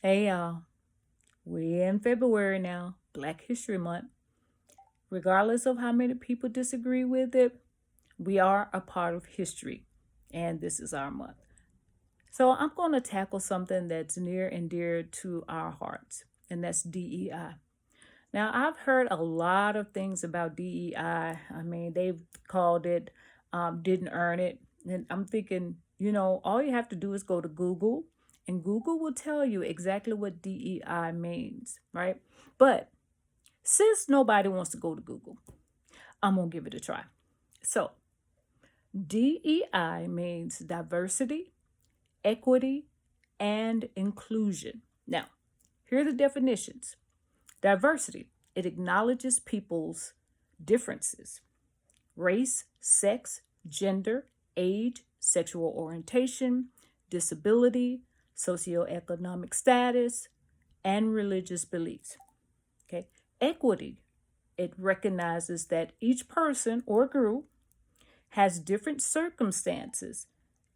Hey y'all, we're in February now, Black History Month. Regardless of how many people disagree with it, we are a part of history, and this is our month. So I'm going to tackle something that's near and dear to our hearts, and that's DEI. Now, I've heard a lot of things about DEI. I mean, they've called it didn't earn it. And I'm thinking, all you have to do is go to Google, and Google will tell you exactly what DEI means, right? But since nobody wants to go to Google, I'm going to give it a try. So, DEI means diversity, equity, and inclusion. Now, here are the definitions. Diversity, it acknowledges people's differences: race, sex, gender, age, sexual orientation, disability, socioeconomic status, and religious beliefs. Okay. Equity, it recognizes that each person or group has different circumstances,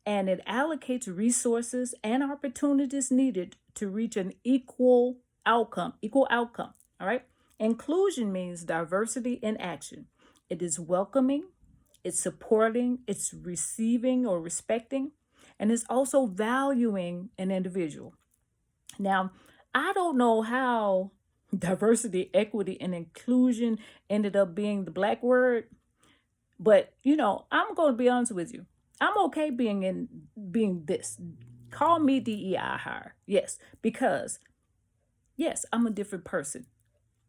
and it allocates resources and opportunities needed to reach an equal outcome. All right. Inclusion means diversity in action. It is welcoming, it's supporting, it's receiving or respecting, and it's also valuing an individual. Now, I don't know how diversity, equity, and inclusion ended up being the black word, but I'm going to be honest with you. I'm okay being this. Call me DEI hire. Yes, because yes, I'm a different person.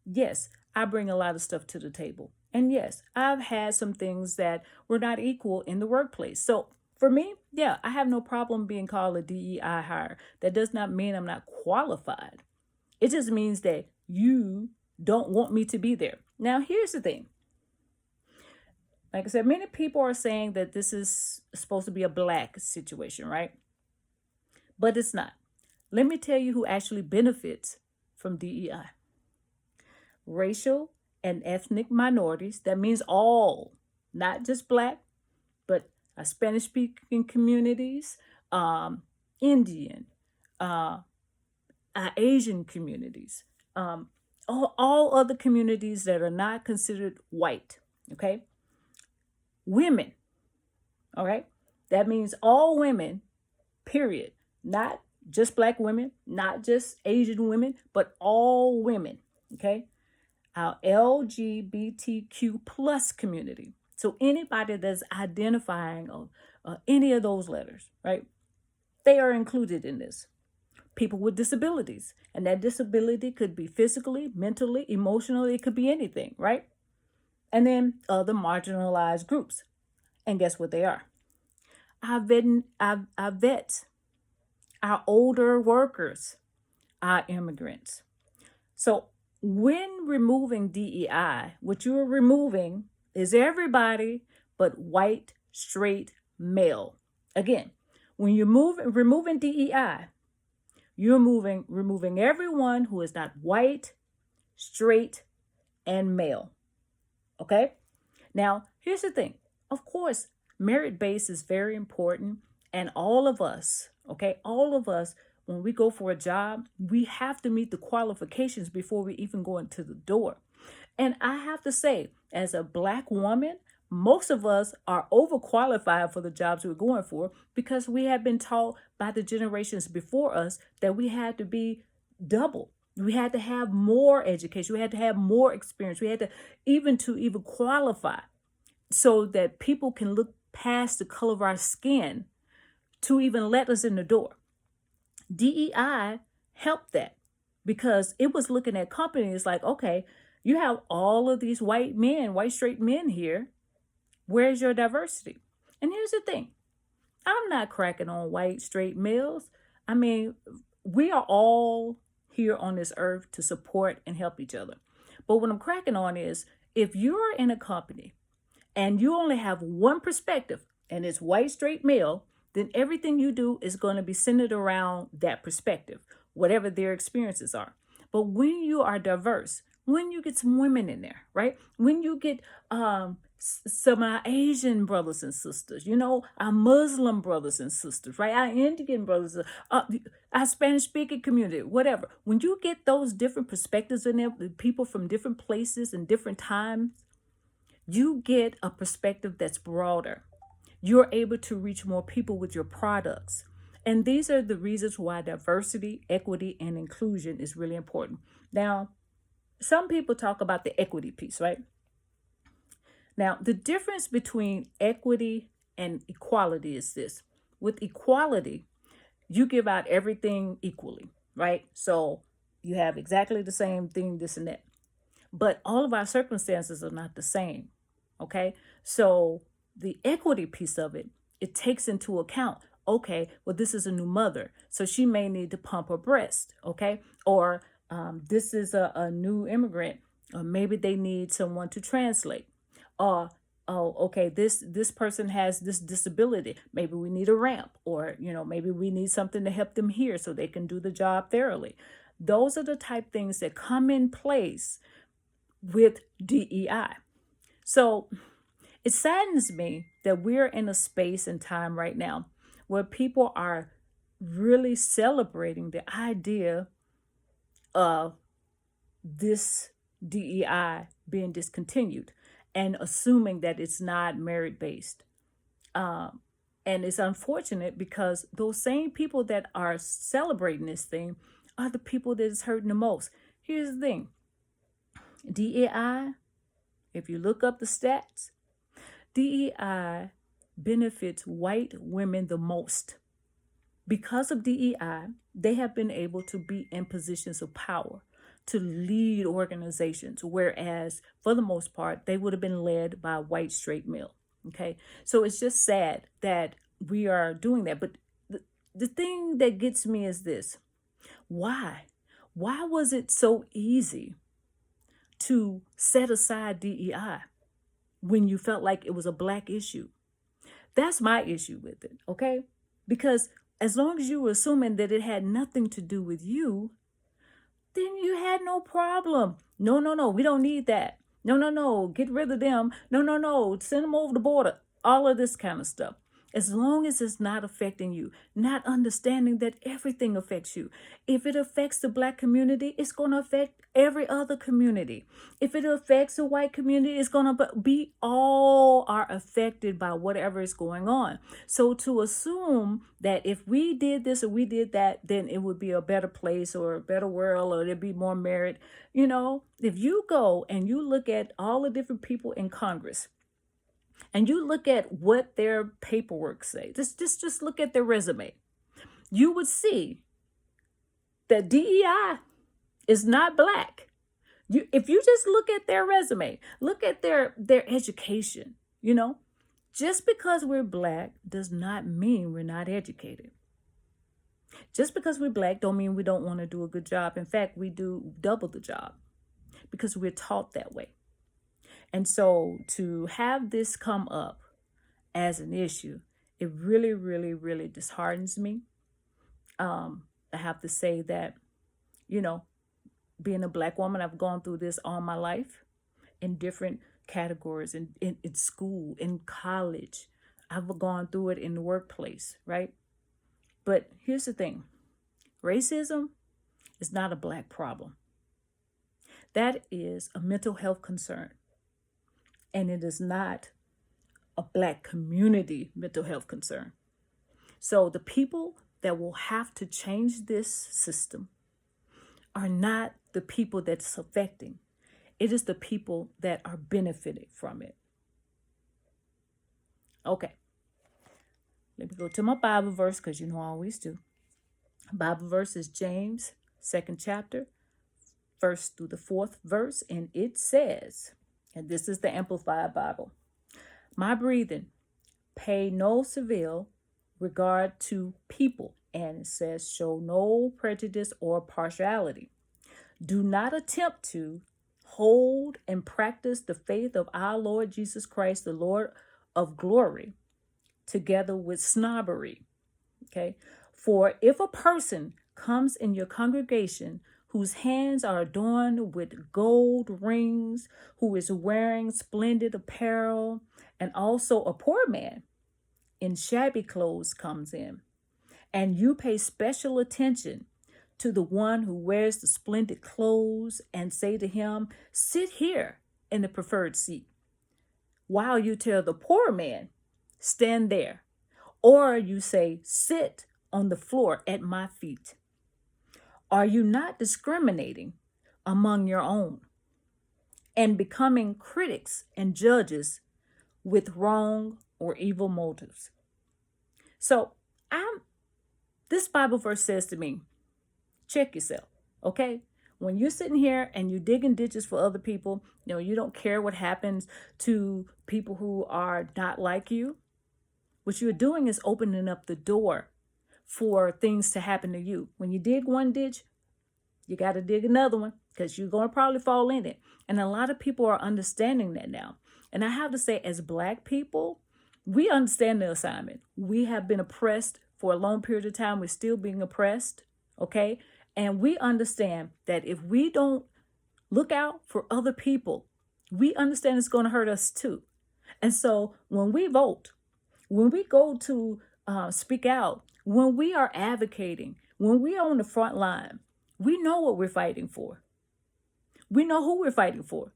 Yes, I bring a lot of stuff to the table. And yes, I've had some things that were not equal in the workplace. So for me, yeah, I have no problem being called a DEI hire. That does not mean I'm not qualified. It just means that you don't want me to be there. Now, here's the thing. Like I said, many people are saying that this is supposed to be a black situation, right? But it's not. Let me tell you who actually benefits from DEI: racial and ethnic minorities. That means all, not just black, but Spanish speaking communities, Indian, uh, Asian communities, all other communities that are not considered white. Okay. Women. All right. That means all women, period. Not just black women, not just Asian women, but all women. Okay. Our LGBTQ plus community. So anybody that's identifying of any of those letters, right? They are included in this. People with disabilities, and that disability could be physically, mentally, emotionally, it could be anything, right? And then other marginalized groups. And guess what they are? Our vets, our older workers, our immigrants. So when removing DEI, what you're removing is everybody but white, straight, male. Again, when you're removing DEI, you're removing everyone who is not white, straight, and male. Okay? Now, here's the thing. Of course, merit base is very important, and all of us, okay, all of us, when we go for a job, we have to meet the qualifications before we even go into the door. And I have to say, as a black woman, most of us are overqualified for the jobs we're going for because we have been taught by the generations before us that we had to be double. We had to have more education. We had to have more experience. We had to even qualify so that people can look past the color of our skin to even let us in the door. DEI helped that because it was looking at companies like, okay, you have all of these white men, white straight men here. Where's your diversity? And here's the thing: I'm not cracking on white straight males. I mean, we are all here on this earth to support and help each other. But what I'm cracking on is if you're in a company and you only have one perspective and it's white straight male, then everything you do is going to be centered around that perspective, whatever their experiences are. But when you are diverse, when you get some women in there, right? When you get some of our Asian brothers and sisters, our Muslim brothers and sisters, right? Our Indian brothers, our Spanish speaking community, whatever. When you get those different perspectives in there, people from different places and different times, you get a perspective that's broader. You're able to reach more people with your products. And these are the reasons why diversity, equity, and inclusion is really important. Now, some people talk about the equity piece, right? Now, the difference between equity and equality is this. With equality, you give out everything equally, right? So you have exactly the same thing, this and that. But all of our circumstances are not the same, okay? So the equity piece of it, it takes into account, okay, well, this is a new mother, so she may need to pump her breast, okay? Or this is a new immigrant, or maybe they need someone to translate. Or, oh, okay, this person has this disability. Maybe we need a ramp, or, maybe we need something to help them here so they can do the job thoroughly. Those are the type things that come in place with DEI. So it saddens me that we're in a space and time right now where people are really celebrating the idea of this DEI being discontinued and assuming that it's not merit based. And it's unfortunate because those same people that are celebrating this thing are the people that is hurting the most. Here's the thing. DEI, if you look up the stats, DEI benefits white women the most. Because of DEI, they have been able to be in positions of power, to lead organizations, whereas for the most part, they would have been led by a white straight male. Okay, so it's just sad that we are doing that. But the thing that gets me is this. Why? Why was it so easy to set aside DEI when you felt like it was a Black issue? That's my issue with it, okay? Because as long as you were assuming that it had nothing to do with you, then you had no problem. No, we don't need that. No, get rid of them. No, send them over the border. All of this kind of stuff. As long as it's not affecting you, not understanding that everything affects you. If it affects the Black community, it's going to affect every other community. If it affects the white community, it's going to be all are affected by whatever is going on. So to assume that if we did this or we did that, then it would be a better place or a better world or there'd be more merit. If you go and you look at all the different people in Congress, and you look at what their paperwork say, just look at their resume, you would see that DEI is not Black. If you just look at their resume, look at their education, just because we're Black does not mean we're not educated. Just because we're Black don't mean we don't want to do a good job. In fact, we do double the job because we're taught that way. And so to have this come up as an issue, it really, really, really disheartens me. I have to say that, being a Black woman, I've gone through this all my life in different categories, in school, in college. I've gone through it in the workplace, right? But here's the thing. Racism is not a Black problem. That is a mental health concern. And it is not a Black community mental health concern. So the people that will have to change this system are not the people that's affecting. It is the people that are benefiting from it. Okay. Let me go to my Bible verse because I always do. Bible verse is James, 2nd chapter, 1st through the 4th verse. And it says, and this is the Amplified Bible, my breathing, pay no severe regard to people. And it says, show no prejudice or partiality. Do not attempt to hold and practice the faith of our Lord Jesus Christ, the Lord of glory, together with snobbery. Okay. For if a person comes in your congregation whose hands are adorned with gold rings, who is wearing splendid apparel, and also a poor man in shabby clothes comes in. And you pay special attention to the one who wears the splendid clothes and say to him, sit here in the preferred seat, while you tell the poor man, stand there. Or you say, sit on the floor at my feet. Are you not discriminating among your own and becoming critics and judges with wrong or evil motives? So this Bible verse says to me, check yourself, okay? When you're sitting here and you're digging ditches for other people, you don't care what happens to people who are not like you. What you're doing is opening up the door for things to happen to you. When you dig one ditch, you got to dig another one because you're going to probably fall in it. And a lot of people are understanding that now. And I have to say, as Black people, we understand the assignment. We have been oppressed for a long period of time. We're still being oppressed, okay? And we understand that if we don't look out for other people, we understand it's going to hurt us too. And so when we vote, when we go to speak out, when we are advocating, when we are on the front line, we know what we're fighting for. We know who we're fighting for.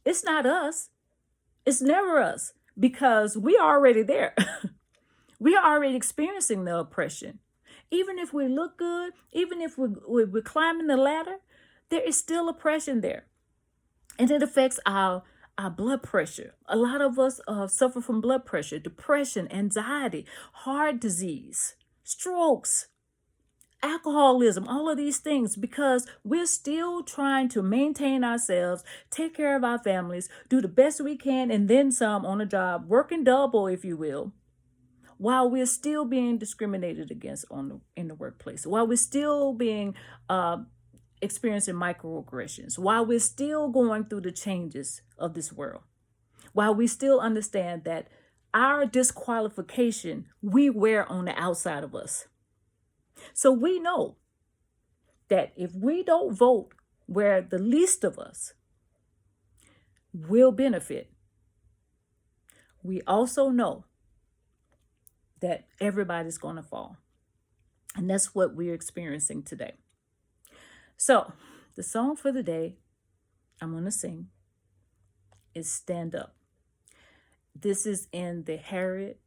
It's not us. It's never us, because we are already there. We are already experiencing the oppression. Even if we look good, even if we're climbing the ladder, there is still oppression there. And it affects our blood pressure. A lot of us suffer from blood pressure, depression, anxiety, heart disease, strokes, alcoholism, all of these things, because we're still trying to maintain ourselves, take care of our families, do the best we can, and then some on a job, working double, if you will, while we're still being discriminated against in the workplace, while we're still being experiencing microaggressions, while we're still going through the changes of this world, while we still understand that our disqualification we wear on the outside of us. So we know that if we don't vote where the least of us will benefit, we also know that everybody's going to fall. And that's what we're experiencing today. So the song for the day I'm going to sing is Stand Up. This is in the Harriet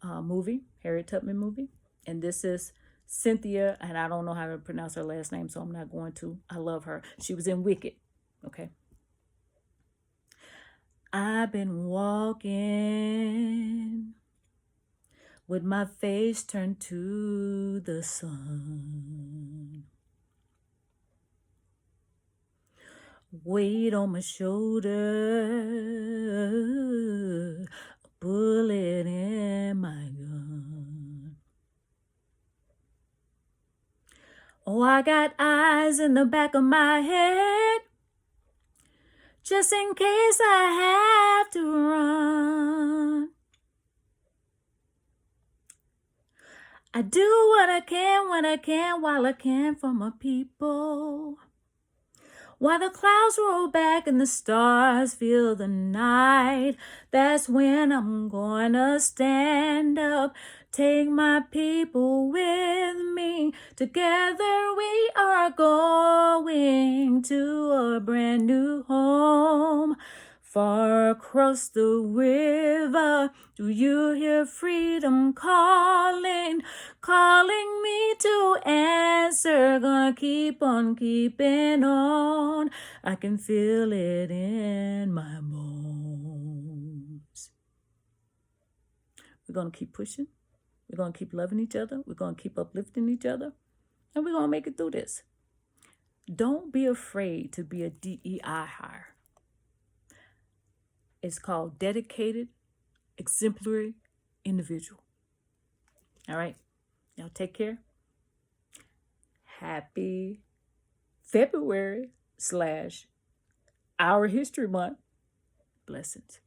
Tubman movie. And this is Cynthia, and I don't know how to pronounce her last name, so I'm not going to. I love her. She was in Wicked. Okay. I've been walking with my face turned to the sun, weight on my shoulder, a bullet in my gun. Oh, I got eyes in the back of my head, just in case I have to run. I do what I can when I can, while I can for my people. While the clouds roll back and the stars fill the night, that's when I'm gonna stand up. Take my people with me. Together we are going to a brand new home. Far across the river, do you hear freedom calling? Calling me to answer, gonna keep on keeping on. I can feel it in my bones. We're gonna keep pushing. We're gonna keep loving each other. We're gonna keep uplifting each other. And we're gonna make it through this. Don't be afraid to be a DEI hire. It's called Dedicated, Exemplary Individual. All right. Y'all take care. Happy February / Our History Month. Blessings.